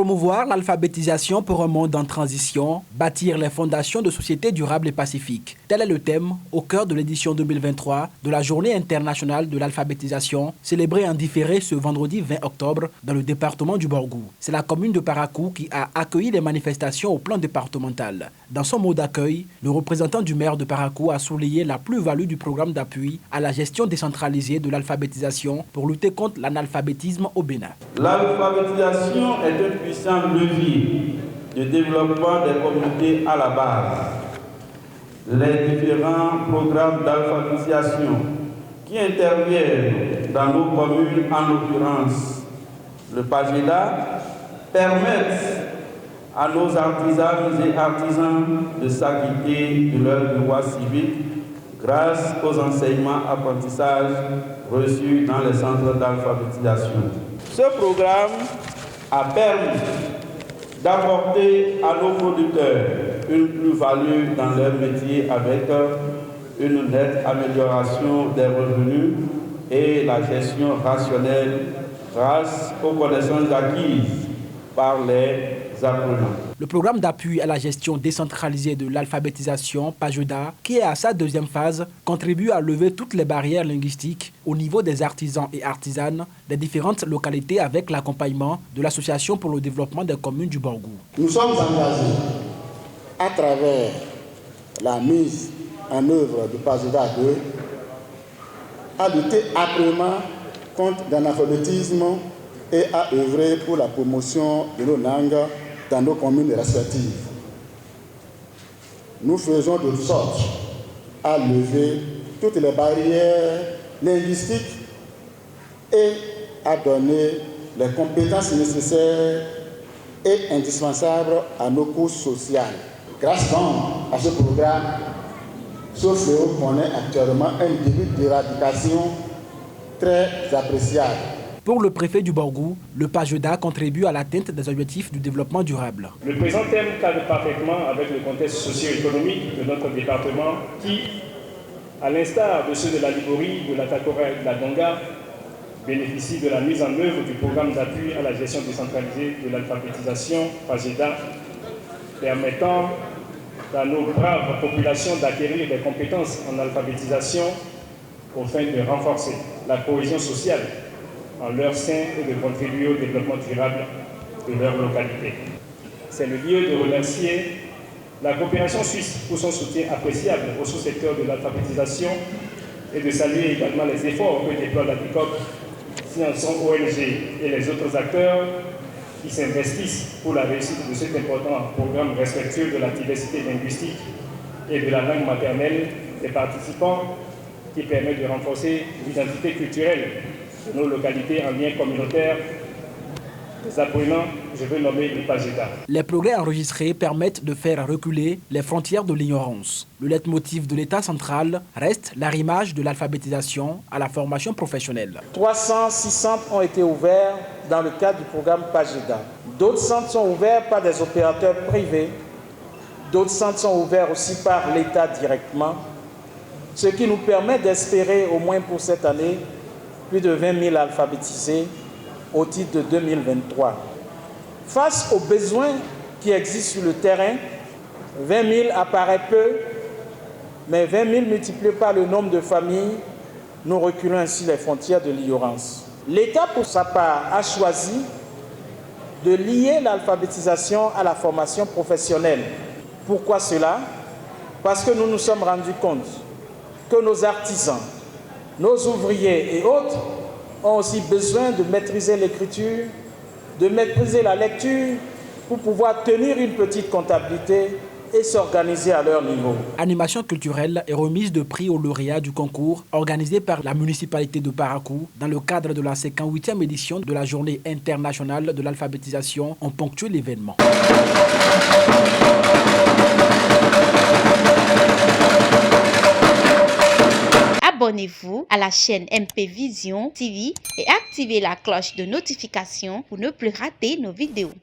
Promouvoir l'alphabétisation pour un monde en transition, bâtir les fondations de sociétés durables et pacifiques. Tel est le thème au cœur de l'édition 2023 de la Journée internationale de l'alphabétisation, célébrée en différé ce vendredi 20 octobre dans le département du Borgou. C'est la commune de Parakou qui a accueilli les manifestations au plan départemental. Dans son mot d'accueil, le représentant du maire de Parakou a souligné la plus-value du programme d'appui à la gestion décentralisée de l'alphabétisation pour lutter contre l'analphabétisme au Bénin. L'alphabétisation est un puissant levier de développement des communautés à la base. Les différents programmes d'alphabétisation qui interviennent dans nos communes, en l'occurrence le PAGEDA, permettent à nos artisanes et artisans de s'acquitter de leurs devoirs civiques grâce aux enseignements apprentissages reçus dans les centres d'alphabétisation. Ce programme a permis d'apporter à nos producteurs une plus-value dans leur métier avec une nette amélioration des revenus et la gestion rationnelle grâce aux connaissances acquises par les apprenants. Le programme d'appui à la gestion décentralisée de l'alphabétisation, PAGEDA, qui est à sa deuxième phase, contribue à lever toutes les barrières linguistiques au niveau des artisans et artisanes des différentes localités avec l'accompagnement de l'Association pour le développement des communes du Borgou. Nous sommes engagés à travers la mise en œuvre du PAGEDA 2 à lutter âprement contre l'analphabétisme et à œuvrer pour la promotion de nos langues dans nos communes respectives. Nous faisons de sorte à lever toutes les barrières linguistiques et à donner les compétences nécessaires et indispensables à nos couches sociales. Grâce donc à ce programme, ce fléau connaît actuellement un début d'éradication très appréciable. Pour le préfet du Borgou, le PAGEDA contribue à l'atteinte des objectifs du développement durable. Le présent thème cadre parfaitement avec le contexte socio-économique de notre département qui, à l'instar de ceux de la Liborie, de la Takora et de la Donga, bénéficie de la mise en œuvre du programme d'appui à la gestion décentralisée de l'alphabétisation PAGEDA, permettant à nos braves populations d'acquérir des compétences en alphabétisation au fin de renforcer la cohésion sociale en leur sein et de contribuer au développement durable de leur localité. C'est le lieu de remercier la coopération suisse pour son soutien appréciable au sous-secteur de l'alphabétisation et de saluer également les efforts que déploie la DICOP, finançant ONG et les autres acteurs qui s'investissent pour la réussite de cet important programme respectueux de la diversité linguistique et de la langue maternelle des participants qui permet de renforcer l'identité culturelle de nos localités en lien communautaire. Les apprenants, je veux nommer les PAGEDA. Les progrès enregistrés permettent de faire reculer les frontières de l'ignorance. Le leitmotiv de l'État central reste l'arrimage de l'alphabétisation à la formation professionnelle. 300 centres ont été ouverts dans le cadre du programme PAGEDA. D'autres centres sont ouverts par des opérateurs privés. D'autres centres sont ouverts aussi par l'État directement. Ce qui nous permet d'espérer, au moins pour cette année, plus de 20 000 alphabétisés au titre de 2023. Face aux besoins qui existent sur le terrain, 20 000 apparaît peu, mais 20 000 multipliés par le nombre de familles, nous reculons ainsi les frontières de l'ignorance. L'État, pour sa part, a choisi de lier l'alphabétisation à la formation professionnelle. Pourquoi cela? Parce que nous nous sommes rendus compte que nos artisans, nos ouvriers et autres ont aussi besoin de maîtriser l'écriture, de maîtriser la lecture pour pouvoir tenir une petite comptabilité et s'organiser à leur niveau. Animation culturelle et remise de prix aux lauréats du concours organisé par la municipalité de Parakou dans le cadre de la 58e édition de la Journée internationale de l'alphabétisation ont ponctué l'événement. Abonnez-vous à la chaîne MP Vision TV et activez la cloche de notification pour ne plus rater nos vidéos.